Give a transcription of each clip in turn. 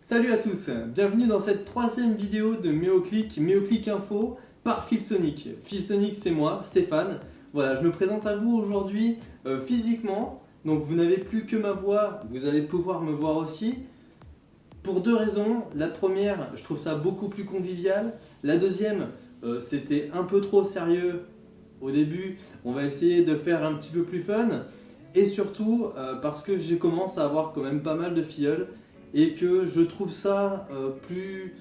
Salut à tous, bienvenue dans cette troisième vidéo de Méoclic Info par Philsonic. Philsonic, c'est moi, Stéphane. Voilà, je me présente à vous aujourd'hui physiquement, donc vous n'avez plus que ma voix, vous allez pouvoir me voir aussi. Pour deux raisons. La première, je trouve ça beaucoup plus convivial. La deuxième, c'était un peu trop sérieux au début. On va essayer de faire un petit peu plus fun. Et surtout, parce que je commence à avoir quand même pas mal de filleuls et que je trouve ça plus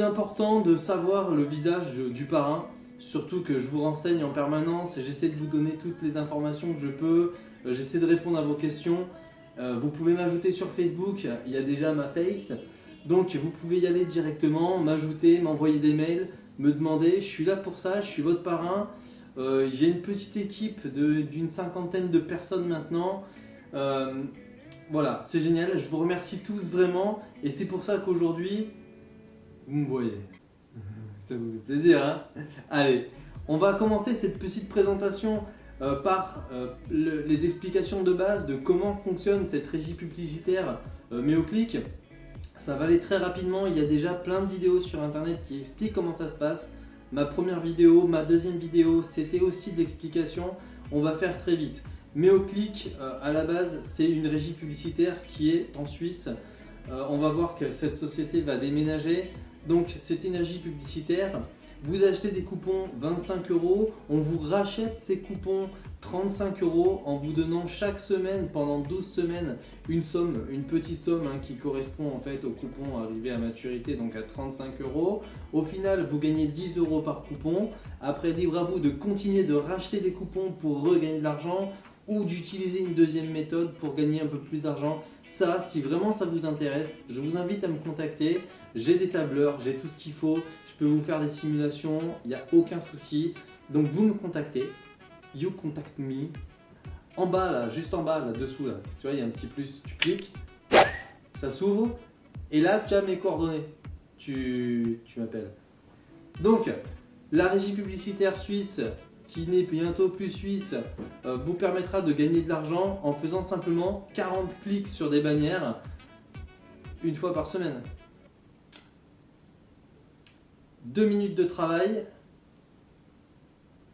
important de savoir le visage du parrain. Surtout que je vous renseigne en permanence et j'essaie de vous donner toutes les informations que je peux. J'essaie de répondre à vos questions. Vous pouvez m'ajouter sur Facebook, il y a déjà ma face. Donc vous pouvez y aller directement, m'ajouter, m'envoyer des mails, me demander. Je suis là pour ça, je suis votre parrain. J'ai une petite équipe d'une cinquantaine de personnes maintenant. Voilà, c'est génial, je vous remercie tous vraiment. Et c'est pour ça qu'aujourd'hui, vous me voyez. Ça vous fait plaisir, hein? Allez, on va commencer cette petite présentation par les explications de base de comment fonctionne cette régie publicitaire Méoclic. Ça va aller très rapidement, il y a déjà plein de vidéos sur internet qui expliquent comment ça se passe. Ma première vidéo, ma deuxième vidéo, c'était aussi de l'explication. On va faire très vite. Méoclic, à la base, c'est une régie publicitaire qui est en Suisse. On va voir que cette société va déménager. Donc, c'est une régie publicitaire. Vous achetez des coupons 25 €, on vous rachète ces coupons 35 € en vous donnant chaque semaine, pendant 12 semaines, une somme, une petite somme qui correspond en fait au coupon arrivé à maturité, donc à 35 €. Au final, vous gagnez 10 € par coupon. Après, libre à vous de continuer de racheter des coupons pour regagner de l'argent ou d'utiliser une deuxième méthode pour gagner un peu plus d'argent. Ça, si vraiment ça vous intéresse, je vous invite à me contacter. J'ai des tableurs, j'ai tout ce qu'il faut. Je peux vous faire des simulations, il n'y a aucun souci. Donc vous me contactez, you contact me. En bas là, juste en bas là, dessous là, tu vois il y a un petit plus, tu cliques, ça s'ouvre et là tu as mes coordonnées, tu m'appelles. Donc la régie publicitaire suisse, qui n'est bientôt plus suisse, vous permettra de gagner de l'argent en faisant simplement 40 clics sur des bannières une fois par semaine. 2 minutes de travail,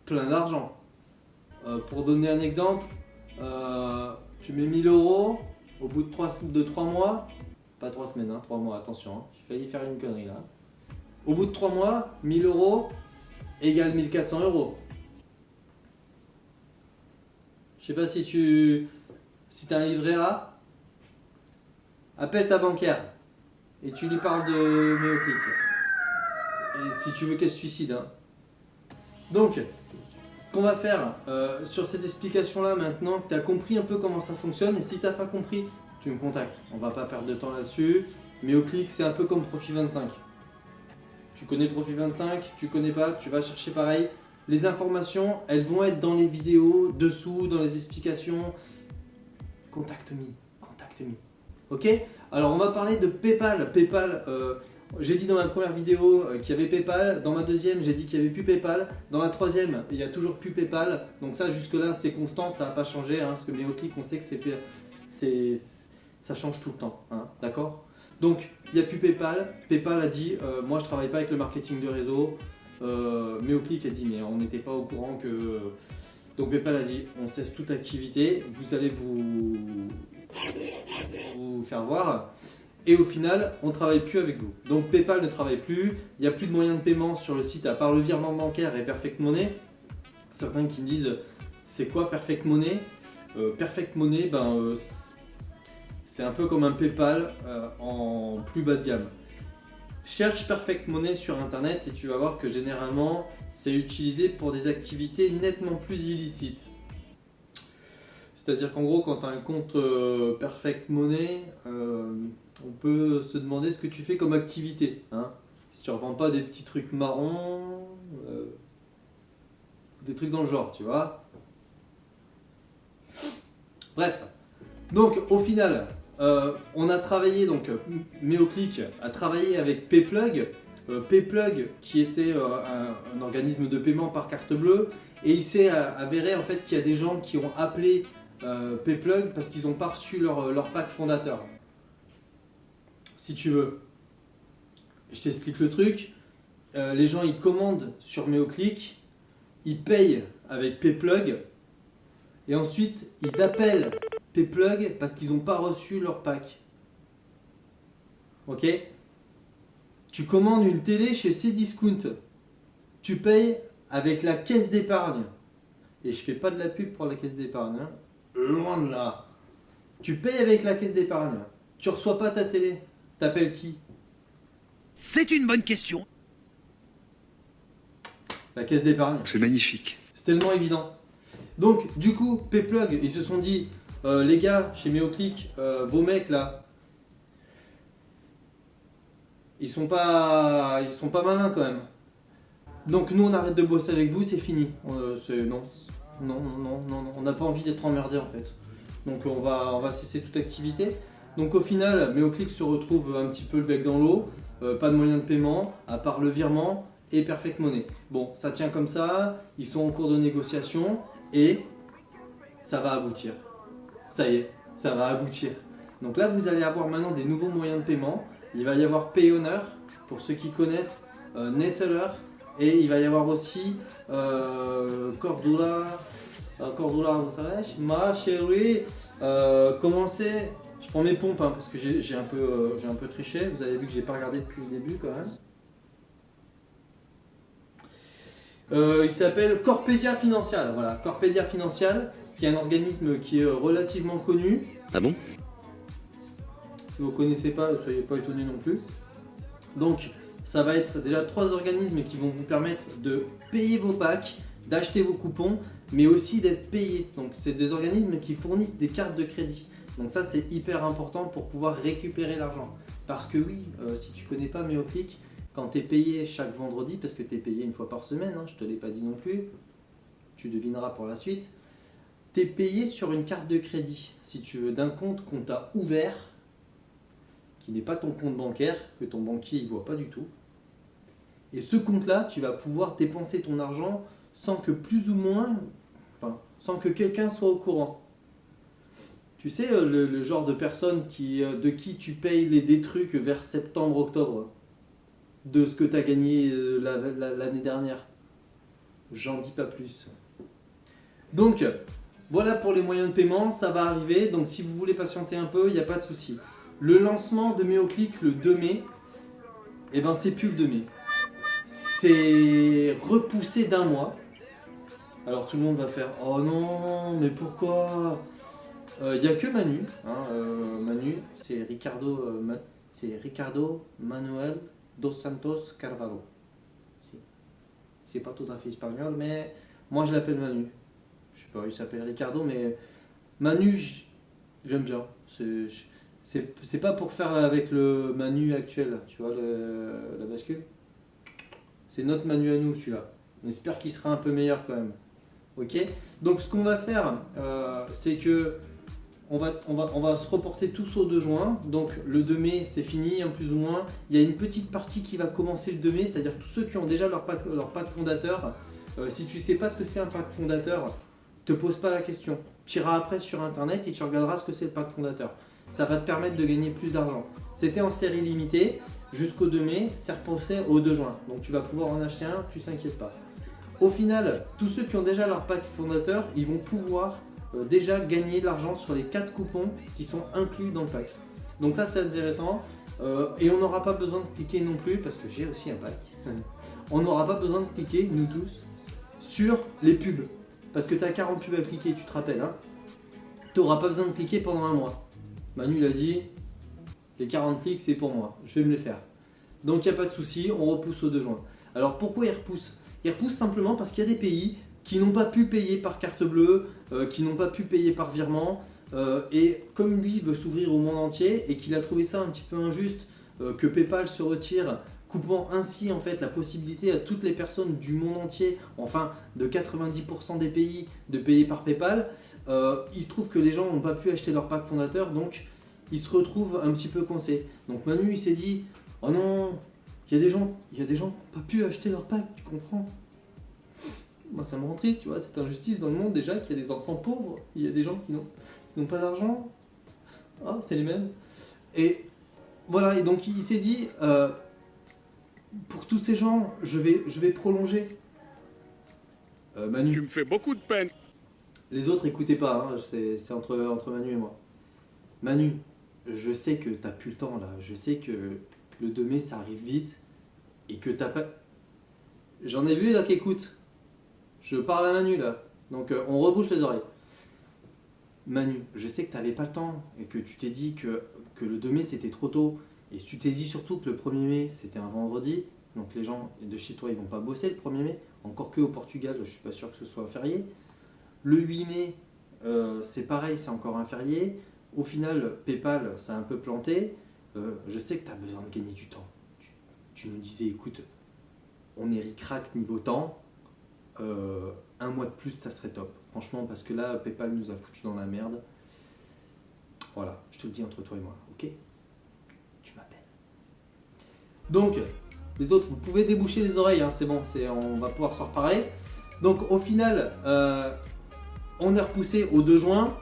plein d'argent. Pour donner un exemple, tu mets 1000 € au bout de 3 mois, pas 3 semaines, 3 mois, attention, j'ai failli faire une connerie là. Au bout de 3 mois, 1000 € égale 1400 €. Je sais pas si as un livret A, appelle ta banquière et tu lui parles de Méoclic. Et si tu veux qu'elle se suicide. Donc, ce qu'on va faire sur cette explication là maintenant, que tu as compris un peu comment ça fonctionne, et si tu n'as pas compris, tu me contactes. On va pas perdre de temps là-dessus. Méoclic, c'est un peu comme Profit 25. Tu connais Profit 25, tu connais pas, tu vas chercher pareil. Les informations, elles vont être dans les vidéos, dessous, dans les explications. Contacte me. Ok? Alors, on va parler de PayPal. PayPal, j'ai dit dans ma première vidéo qu'il y avait PayPal, dans ma deuxième j'ai dit qu'il n'y avait plus PayPal, dans la troisième il n'y a toujours plus PayPal, donc ça jusque là c'est constant, ça n'a pas changé, parce que Méoclic on sait que ça change tout le temps, d'accord? Donc il n'y a plus PayPal, PayPal a dit moi je travaille pas avec le marketing de réseau, Méoclic a dit mais on n'était pas au courant que... Donc PayPal a dit on cesse toute activité, vous allez vous faire voir. Et au final, on ne travaille plus avec vous. Donc PayPal ne travaille plus, il n'y a plus de moyens de paiement sur le site à part le virement bancaire et Perfect Money. Certains qui me disent, c'est quoi Perfect Money? Perfect Money, c'est un peu comme un PayPal en plus bas de gamme. Cherche Perfect Money sur internet et tu vas voir que généralement, c'est utilisé pour des activités nettement plus illicites. C'est-à-dire qu'en gros, quand tu as un compte Perfect Money, on peut se demander ce que tu fais comme activité. Si tu ne revends pas des petits trucs marrons, des trucs dans le genre, tu vois. Bref. Donc au final, on a travaillé, donc Méoclic a travaillé avec Payplug. Payplug qui était un organisme de paiement par carte bleue. Et il s'est avéré en fait qu'il y a des gens qui ont appelé Payplug parce qu'ils n'ont pas reçu leur pack fondateur. si tu veux. Je t'explique le truc. Les gens ils commandent sur Meoclick, ils payent avec Payplug et ensuite ils appellent Payplug parce qu'ils n'ont pas reçu leur pack. Ok? Tu commandes une télé chez Cdiscount, tu payes avec la caisse d'épargne. Et je fais pas de la pub pour la caisse d'épargne, hein. Loin de là. Tu payes avec la caisse d'épargne, tu reçois pas ta télé, t'appelles qui? C'est une bonne question. La caisse d'épargne. C'est magnifique. C'est tellement évident. Donc, du coup, Payplug, ils se sont dit, les gars, chez Meoclick, vos mecs là, ils sont pas malins quand même. Donc, nous, on arrête de bosser avec vous, c'est fini. Non, on n'a pas envie d'être emmerdé en fait. Donc, on va cesser toute activité. Donc, au final, Meoclick se retrouve un petit peu le bec dans l'eau, pas de moyen de paiement, à part le virement et Perfect Money. Bon, ça tient comme ça, ils sont en cours de négociation et ça va aboutir. Ça y est, ça va aboutir. Donc là, vous allez avoir maintenant des nouveaux moyens de paiement. Il va y avoir Payoneer, pour ceux qui connaissent, Neteller, et il va y avoir aussi Cordula, vous savez, ma chérie, comment c'est? Je prends mes pompes hein, parce que j'ai un peu triché. Vous avez vu que j'ai pas regardé depuis le début quand même. Il s'appelle Corpedia Financial, voilà, Corpedia Financial, qui est un organisme qui est relativement connu. Ah bon? Si vous ne connaissez pas, ne soyez pas étonnés non plus. Donc, ça va être déjà 3 organismes qui vont vous permettre de payer vos packs, d'acheter vos coupons, mais aussi d'être payés. Donc, c'est des organismes qui fournissent des cartes de crédit. Donc ça, c'est hyper important pour pouvoir récupérer l'argent. Parce que oui, si tu ne connais pas Meoclick, quand tu es payé chaque vendredi, parce que tu es payé une fois par semaine, hein, je ne te l'ai pas dit non plus, tu devineras pour la suite, tu es payé sur une carte de crédit, si tu veux, d'un compte qu'on t'a ouvert, qui n'est pas ton compte bancaire, que ton banquier ne voit pas du tout. Et ce compte-là, tu vas pouvoir dépenser ton argent sans que plus ou moins, sans que quelqu'un soit au courant. Tu sais, le genre de personne de qui tu payes des trucs vers septembre, octobre, de ce que tu as gagné l'année dernière. J'en dis pas plus. Donc, voilà pour les moyens de paiement, ça va arriver. Donc, si vous voulez patienter un peu, il n'y a pas de souci. Le lancement de Meoclick le 2 mai, eh ben, c'est plus le 2 mai. C'est repoussé d'un mois. Alors, tout le monde va faire « Oh non, mais pourquoi ?» Il n'y a que Manu. Hein, Manu, c'est Ricardo Manuel Dos Santos Carvalho. C'est pas tout à fait espagnol, mais moi je l'appelle Manu. Je sais pas, il s'appelle Ricardo, mais Manu, j'aime bien. C'est pas pour faire avec le Manu actuel, tu vois, la bascule. C'est notre Manu à nous, celui-là. On espère qu'il sera un peu meilleur quand même. Ok? Donc ce qu'on va faire, c'est que on va se reporter tous au 2 juin, donc le 2 mai c'est fini, hein, plus ou moins. Il y a une petite partie qui va commencer le 2 mai, c'est-à-dire tous ceux qui ont déjà leur pack fondateur. Si tu sais pas ce que c'est un pack fondateur, te pose pas la question. Tu iras après sur internet et tu regarderas ce que c'est le pack fondateur. Ça va te permettre de gagner plus d'argent. C'était en série limitée jusqu'au 2 mai, c'est repoussé au 2 juin. Donc tu vas pouvoir en acheter un, tu t'inquiètes pas. Au final, tous ceux qui ont déjà leur pack fondateur, ils vont pouvoir déjà gagner de l'argent sur les 4 coupons qui sont inclus dans le pack. Donc ça c'est intéressant et on n'aura pas besoin de cliquer non plus parce que j'ai aussi un pack. On n'aura pas besoin de cliquer, nous tous, sur les pubs. Parce que tu as 40 pubs à cliquer, tu te rappelles. Hein, tu n'auras pas besoin de cliquer pendant un mois. Manu l'a dit, les 40 clics c'est pour moi, je vais me les faire. Donc il n'y a pas de souci, on repousse au 2 juin. Alors pourquoi il repousse? Il repousse simplement parce qu'il y a des pays qui n'ont pas pu payer par carte bleue, qui n'ont pas pu payer par virement, et comme lui veut s'ouvrir au monde entier et qu'il a trouvé ça un petit peu injuste que PayPal se retire, coupant ainsi en fait la possibilité à toutes les personnes du monde entier, enfin de 90% des pays, de payer par PayPal, il se trouve que les gens n'ont pas pu acheter leur pack fondateur, donc ils se retrouvent un petit peu coincés. Donc Manu il s'est dit, oh non, il y a des gens qui n'ont pas pu acheter leur pack, tu comprends? Moi ça me rend triste, tu vois, cette injustice dans le monde déjà, qu'il y a des enfants pauvres, il y a des gens qui n'ont pas d'argent, ah, c'est les mêmes. Et Voilà, et donc il s'est dit, pour tous ces gens, je vais prolonger. Manu. Tu me fais beaucoup de peine. Les autres, écoutez pas, hein, c'est entre Manu et moi. Manu, je sais que t'as plus le temps là, je sais que le 2 mai ça arrive vite et que t'as pas. J'en ai vu là qui écoute. Je parle à Manu là, donc on rebouche les oreilles. Manu, je sais que t'avais pas le temps et que tu t'es dit que le 2 mai c'était trop tôt et tu t'es dit surtout que le 1er mai c'était un vendredi, donc les gens de chez toi ils vont pas bosser le 1er mai, encore que au Portugal je suis pas sûr que ce soit un férié. Le 8 mai, c'est pareil, c'est encore un férié. Au final, PayPal, ça a un peu planté. Je sais que tu as besoin de gagner du temps. Tu nous disais, écoute, on est ric-rac niveau temps. Un mois de plus, ça serait top. Franchement, parce que là, PayPal nous a foutu dans la merde. Voilà, je te le dis entre toi et moi, ok? Tu m'appelles. Donc, les autres, vous pouvez déboucher les oreilles, hein, c'est bon, on va pouvoir s'en reparler. Donc, au final, on est repoussé au 2 juin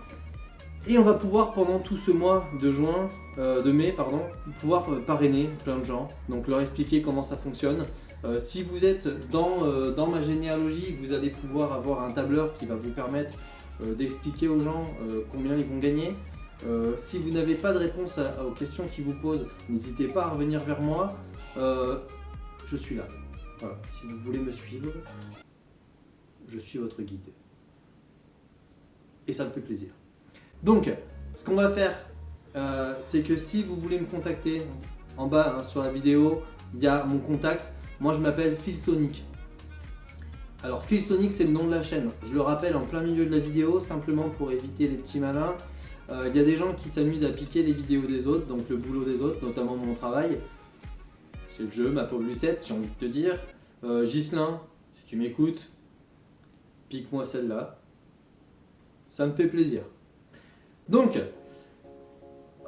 et on va pouvoir pendant tout ce mois de mai, pouvoir parrainer plein de gens, donc leur expliquer comment ça fonctionne. Si vous êtes dans ma généalogie, vous allez pouvoir avoir un tableur qui va vous permettre d'expliquer aux gens combien ils vont gagner. Si vous n'avez pas de réponse aux questions qu'ils vous posent, n'hésitez pas à revenir vers moi, je suis là. Voilà. Si vous voulez me suivre, je suis votre guide. Et ça me fait plaisir. Donc, ce qu'on va faire, c'est que si vous voulez me contacter, en bas hein, sur la vidéo, il y a mon contact. Moi, je m'appelle Philsonic. Alors, Philsonic, c'est le nom de la chaîne. Je le rappelle en plein milieu de la vidéo, simplement pour éviter les petits malins. Il y a des gens qui s'amusent à piquer les vidéos des autres, donc le boulot des autres, notamment mon travail. C'est le jeu, ma pauvre Lucette, j'ai envie de te dire. Ghislain, si tu m'écoutes, pique-moi celle-là. Ça me fait plaisir. Donc,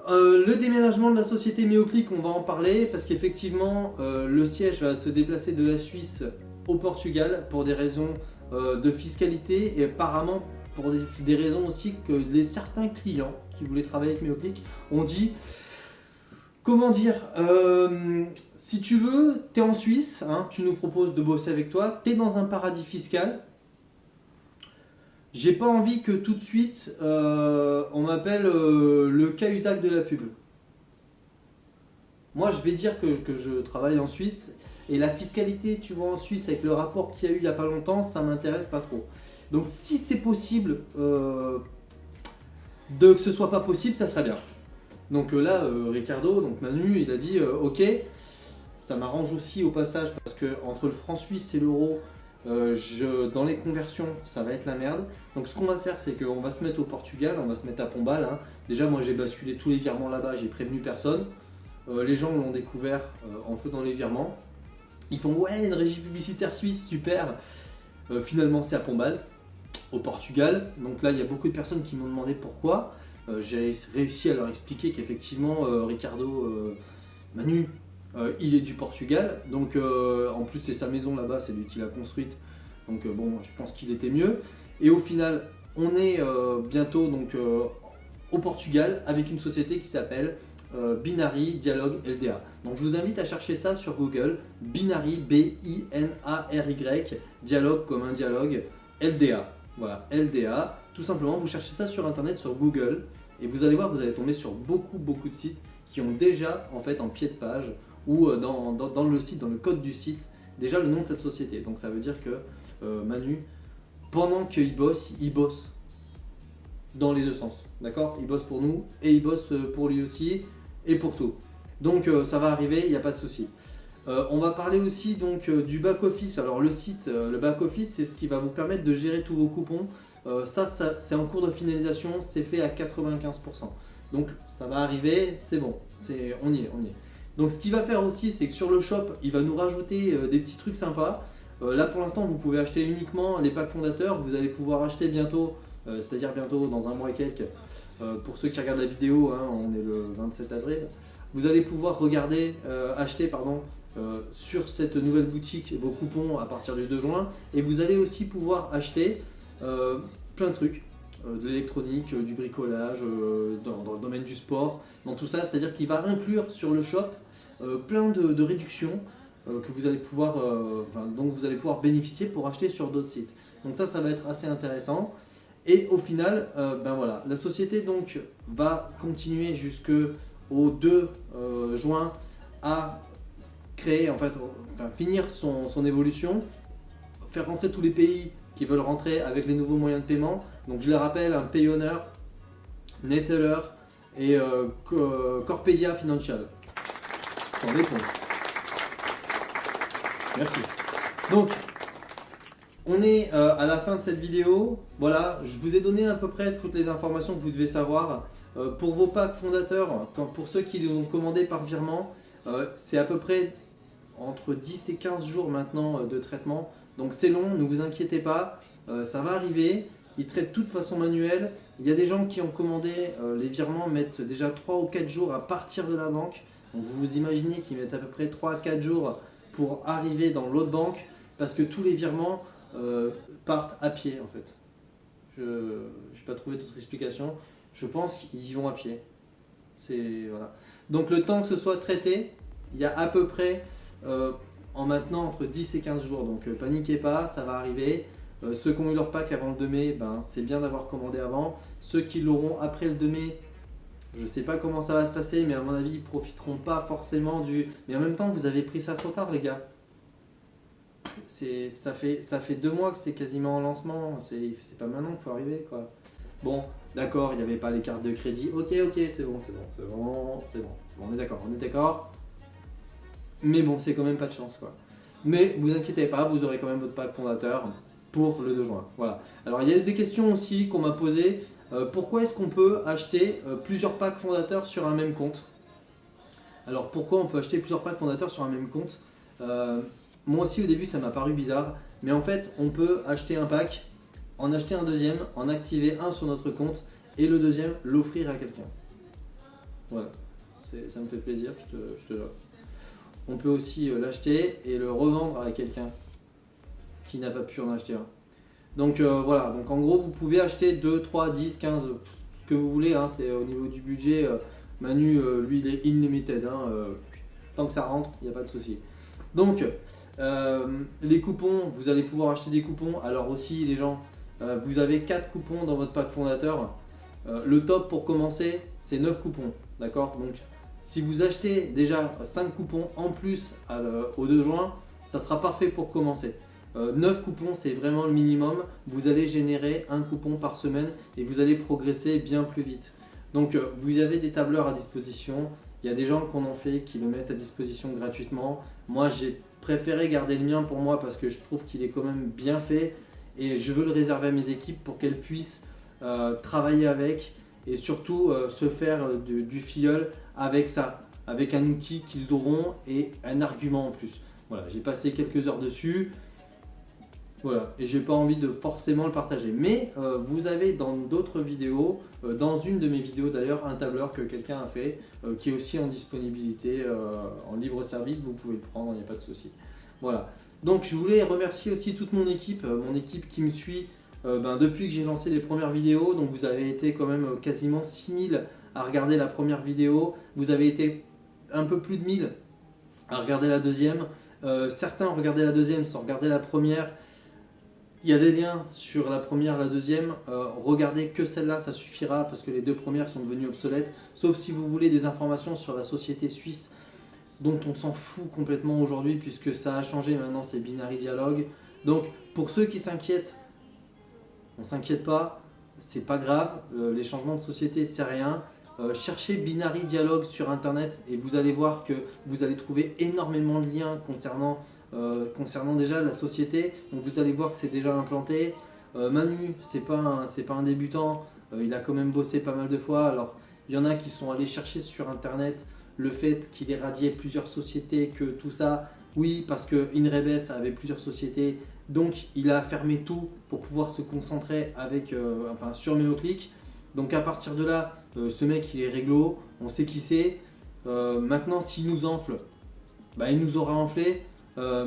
le déménagement de la société Meoclick, on va en parler parce qu'effectivement, le siège va se déplacer de la Suisse au Portugal pour des raisons de fiscalité et apparemment pour des raisons aussi que certains clients qui voulaient travailler avec Meoclick ont dit, comment dire, si tu veux, tu es en Suisse, hein, tu nous proposes de bosser avec toi, tu es dans un paradis fiscal. J'ai pas envie que tout de suite on m'appelle le Cahuzac de la pub. Moi je vais dire que je travaille en Suisse et la fiscalité, tu vois, en Suisse avec le rapport qu'il y a eu il y a pas longtemps, ça m'intéresse pas trop. Donc si c'est possible que ce soit pas possible, ça serait bien. Donc là, Ricardo, donc Manu, il a dit ok, ça m'arrange aussi au passage parce que entre le franc suisse et l'euro, dans les conversions, ça va être la merde. Donc ce qu'on va faire, c'est qu'on va se mettre au Portugal, on va se mettre à Pombal. Hein. Déjà, moi j'ai basculé tous les virements là-bas, j'ai prévenu personne. Les gens l'ont découvert en faisant les virements. Ils font ouais, une régie publicitaire suisse, super. Finalement, c'est à Pombal, au Portugal. Donc là, il y a beaucoup de personnes qui m'ont demandé pourquoi. J'ai réussi à leur expliquer qu'effectivement, Ricardo, Manu, il est du Portugal, donc en plus c'est sa maison là-bas, c'est lui qui l'a construite, donc bon, je pense qu'il était mieux. Et au final, on est bientôt donc au Portugal avec une société qui s'appelle Binary Dialogue LDA. Donc je vous invite à chercher ça sur Google, Binary B-I-N-A-R-Y, dialogue comme un dialogue, LDA. Voilà, LDA. Tout simplement, vous cherchez ça sur internet, sur Google, et vous allez voir, vous allez tomber sur beaucoup de sites qui ont déjà en fait en pied de page ou dans le site, dans le code du site, déjà le nom de cette société. Donc ça veut dire que Manu, pendant qu'il bosse, il bosse dans les deux sens. D'accord? Il bosse pour nous et il bosse pour lui aussi et pour tout. Donc ça va arriver, il n'y a pas de souci. On va parler aussi donc du back-office. Alors le site, le back-office, c'est ce qui va vous permettre de gérer tous vos coupons. Ça c'est en cours de finalisation, c'est fait à 95%. Donc ça va arriver, c'est bon, on y est. Donc ce qu'il va faire aussi, c'est que sur le shop, il va nous rajouter des petits trucs sympas. Là pour l'instant, vous pouvez acheter uniquement les packs fondateurs. Vous allez pouvoir acheter bientôt, c'est-à-dire bientôt dans un mois et quelques. Pour ceux qui regardent la vidéo, hein, on est le 27 avril. Vous allez pouvoir acheter sur cette nouvelle boutique vos coupons à partir du 2 juin. Et vous allez aussi pouvoir acheter plein de trucs. de l'électronique, du bricolage, dans le domaine du sport, dans tout ça, c'est-à-dire qu'il va inclure sur le shop plein de réductions que vous allez pouvoir, dont vous allez pouvoir bénéficier pour acheter sur d'autres sites. Donc ça va être assez intéressant. Et au final, voilà, la société donc va continuer jusqu'au 2 juin à créer, finir son évolution, faire rentrer tous les pays qui veulent rentrer avec les nouveaux moyens de paiement. Donc je les rappelle, un Payoneer, Neteller et Corpedia Financial. Sans réponse. Merci. Donc, on est à la fin de cette vidéo. Voilà, je vous ai donné à peu près toutes les informations que vous devez savoir. Pour vos packs fondateurs, pour ceux qui les ont commandés par virement, c'est à peu près entre 10 et 15 jours maintenant de traitement. Donc c'est long, ne vous inquiétez pas, ça va arriver. Ils traitent tout de façon manuelle. Il y a des gens qui ont commandé, les virements mettent déjà 3 ou 4 jours à partir de la banque. Donc vous imaginez qu'ils mettent à peu près 3 à 4 jours pour arriver dans l'autre banque, parce que tous les virements partent à pied en fait. Je n'ai pas trouvé d'autre explication. Je pense qu'ils y vont à pied. Voilà. Donc le temps que ce soit traité, il y a à peu près en maintenant entre 10 et 15 jours. Donc paniquez pas, ça va arriver. Ceux qui ont eu leur pack avant le 2 mai, c'est bien d'avoir commandé avant. Ceux qui l'auront après le 2 mai, je ne sais pas comment ça va se passer, mais à mon avis, ils ne profiteront pas forcément du... Mais en même temps, vous avez pris ça trop tard, les gars. Ça fait 2 mois que c'est quasiment en lancement. C'est pas maintenant qu'il faut arriver, quoi. Bon, d'accord, il n'y avait pas les cartes de crédit. Ok, c'est bon. On est d'accord. Mais bon, c'est quand même pas de chance, quoi. Mais vous inquiétez pas, vous aurez quand même votre pack fondateur pour le 2 juin. Voilà. Alors, il y a des questions aussi qu'on m'a posées. Pourquoi est-ce qu'on peut acheter plusieurs packs fondateurs sur un même compte? Alors pourquoi on peut acheter plusieurs packs fondateurs sur un même compte? Moi aussi au début ça m'a paru bizarre, mais en fait on peut acheter un pack, en acheter un deuxième, en activer un sur notre compte et le deuxième l'offrir à quelqu'un. Voilà, ça me fait plaisir, je te l'offre. On peut aussi l'acheter et le revendre à quelqu'un qui n'a pas pu en acheter un. Donc voilà, donc en gros vous pouvez acheter 2, 3, 10, 15, ce que vous voulez, hein, c'est au niveau du budget. Manu, lui il est unlimited, hein, tant que ça rentre, il n'y a pas de souci. Donc les coupons, vous allez pouvoir acheter des coupons. Alors aussi les gens, vous avez 4 coupons dans votre pack fondateur. Le top pour commencer c'est 9 coupons, d'accord? Donc si vous achetez déjà 5 coupons en plus au 2 juin, ça sera parfait pour commencer. 9 coupons c'est vraiment le minimum, vous allez générer un coupon par semaine et vous allez progresser bien plus vite. Donc vous avez des tableurs à disposition, il y a des gens qui en ont fait, qui le mettent à disposition gratuitement. Moi j'ai préféré garder le mien pour moi parce que je trouve qu'il est quand même bien fait et je veux le réserver à mes équipes pour qu'elles puissent travailler avec et surtout se faire du filleul avec ça, avec un outil qu'ils auront et un argument en plus. Voilà, j'ai passé quelques heures dessus. Voilà, et j'ai pas envie de forcément le partager. Mais vous avez dans d'autres vidéos, dans une de mes vidéos d'ailleurs, un tableur que quelqu'un a fait, qui est aussi en disponibilité, en libre service, vous pouvez le prendre, il n'y a pas de souci. Voilà, donc je voulais remercier aussi toute mon équipe qui me suit depuis que j'ai lancé les premières vidéos. Donc vous avez été quand même quasiment 6000 à regarder la première vidéo, vous avez été un peu plus de 1000 à regarder la deuxième. Certains ont regardé la deuxième sans regarder la première. Il y a des liens sur la première, la deuxième. Regardez que celle-là, ça suffira parce que les 2 premières sont devenues obsolètes. Sauf si vous voulez des informations sur la société suisse dont on s'en fout complètement aujourd'hui puisque ça a changé. Maintenant, c'est Binary Dialogue. Donc, pour ceux qui s'inquiètent, on ne s'inquiète pas, c'est pas grave. Les changements de société, c'est rien. Cherchez Binary Dialogue sur internet et vous allez voir que vous allez trouver énormément de liens concernant déjà la société. Donc vous allez voir que c'est déjà implanté. Manu, c'est pas un débutant, il a quand même bossé pas mal de fois. Alors il y en a qui sont allés chercher sur internet le fait qu'il éradiait plusieurs sociétés, que tout ça, oui, parce que Inrebes avait plusieurs sociétés, donc il a fermé tout pour pouvoir se concentrer sur MeoClick. Donc à partir de là, ce mec il est réglo, on sait qui c'est. Maintenant s'il nous enfle, il nous aura enflé.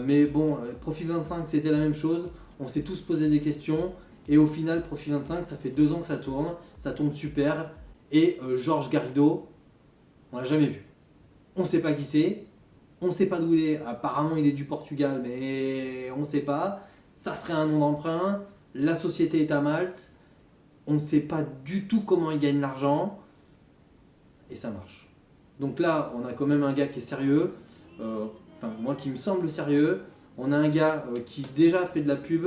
Mais bon, Profit 25 c'était la même chose, on s'est tous posé des questions Et au final, Profit25, ça fait 2 ans que ça tourne super. Et Georges Garrido, on l'a jamais vu. On ne sait pas qui c'est, on ne sait pas d'où il est. Apparemment, il est du Portugal, mais on ne sait pas. Ça serait un nom d'emprunt. La société est à Malte. On ne sait pas du tout comment il gagne l'argent. Et ça marche. Donc là, on a quand même un gars qui est sérieux. Enfin, moi qui me semble sérieux. On a un gars qui déjà fait de la pub,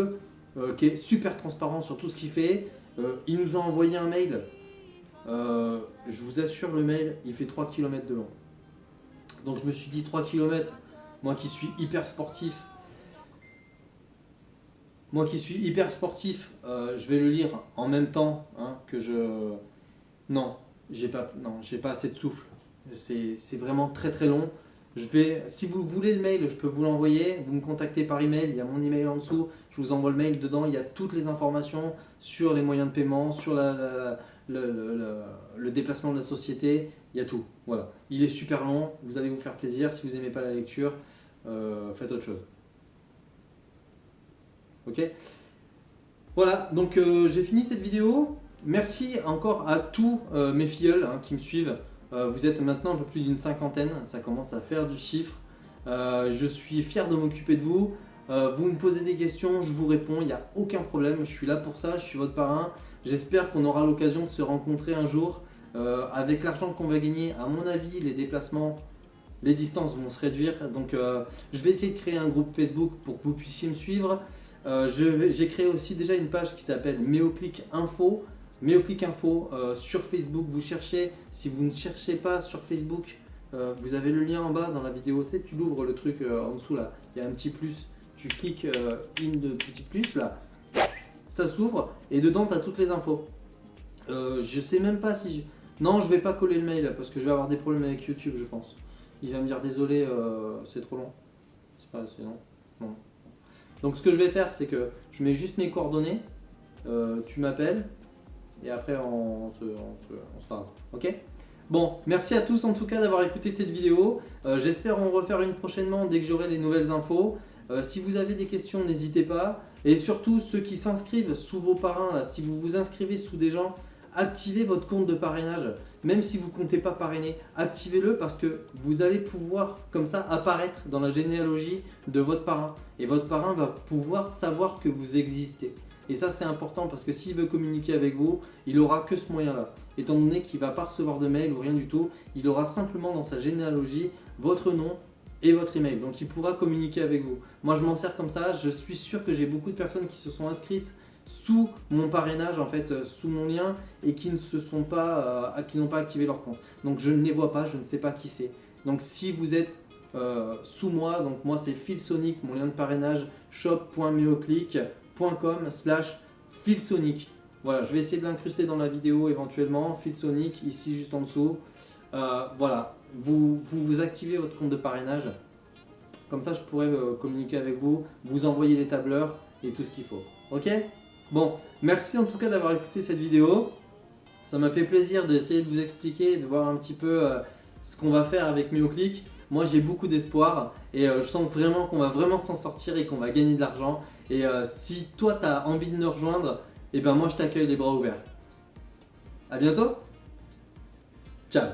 qui est super transparent sur tout ce qu'il fait. Il nous a envoyé un mail. Je vous assure, le mail, il fait 3 km de long. Donc je me suis dit 3 km, moi qui suis hyper sportif, je vais le lire en même temps que je... Non, j'ai pas assez de souffle. C'est vraiment très très long. Si vous voulez le mail, je peux vous l'envoyer. Vous me contactez par email, il y a mon email en dessous. Je vous envoie le mail, dedans il y a toutes les informations sur les moyens de paiement, sur le déplacement de la société, il y a tout. Voilà. Il est super long, vous allez vous faire plaisir. Si vous n'aimez pas la lecture, faites autre chose. Ok. Voilà, donc j'ai fini cette vidéo. Merci encore à tous mes filleuls qui me suivent. Vous êtes maintenant un peu plus d'une 50aine, ça commence à faire du chiffre. Je suis fier de m'occuper de vous. Vous me posez des questions, je vous réponds, il n'y a aucun problème. Je suis là pour ça, je suis votre parrain. J'espère qu'on aura l'occasion de se rencontrer un jour. Avec l'argent qu'on va gagner, à mon avis, les déplacements, les distances vont se réduire. Donc je vais essayer de créer un groupe Facebook pour que vous puissiez me suivre. J'ai créé aussi déjà une page qui s'appelle Meoclick Info. Meoclick Info sur Facebook, vous cherchez. Si vous ne cherchez pas sur Facebook, vous avez le lien en bas dans la vidéo. Tu sais, tu l'ouvres le truc en dessous là, il y a un petit plus. Tu cliques de petit plus là, ça s'ouvre et dedans tu as toutes les infos. Je sais même pas si... Non, je vais pas coller le mail parce que je vais avoir des problèmes avec YouTube, je pense. Il va me dire désolé, c'est trop long. C'est pas assez long. Non. Donc ce que je vais faire, c'est que je mets juste mes coordonnées. Tu m'appelles et après on se parle. Ok? Bon, merci à tous en tout cas d'avoir écouté cette vidéo. J'espère en refaire une prochainement dès que j'aurai les nouvelles infos. Si vous avez des questions, n'hésitez pas. Et surtout, ceux qui s'inscrivent sous vos parrains, là, si vous vous inscrivez sous des gens, activez votre compte de parrainage. Même si vous ne comptez pas parrainer, activez-le parce que vous allez pouvoir comme ça apparaître dans la généalogie de votre parrain. Et votre parrain va pouvoir savoir que vous existez. Et ça c'est important parce que s'il veut communiquer avec vous, il n'aura que ce moyen-là. Étant donné qu'il ne va pas recevoir de mail ou rien du tout, il aura simplement dans sa généalogie votre nom et votre email. Donc il pourra communiquer avec vous. Moi je m'en sers comme ça, je suis sûr que j'ai beaucoup de personnes qui se sont inscrites sous mon parrainage, en fait, sous mon lien, et qui n'ont pas activé leur compte. Donc je ne les vois pas, je ne sais pas qui c'est. Donc si vous êtes sous moi, donc moi c'est Philsonic, mon lien de parrainage, shop.meoclick.com/Philsonic. Voilà, je vais essayer de l'incruster dans la vidéo éventuellement, Philsonic, ici juste en dessous. Voilà, vous activez votre compte de parrainage, comme ça je pourrai communiquer avec vous, vous envoyer des tableurs et tout ce qu'il faut. Ok? Bon, merci en tout cas d'avoir écouté cette vidéo. Ça m'a fait plaisir d'essayer de vous expliquer, de voir un petit peu ce qu'on va faire avec Meoclick. Moi j'ai beaucoup d'espoir et je sens vraiment qu'on va vraiment s'en sortir et qu'on va gagner de l'argent. Et si toi tu as envie de nous rejoindre, et ben moi je t'accueille les bras ouverts. A bientôt. Ciao.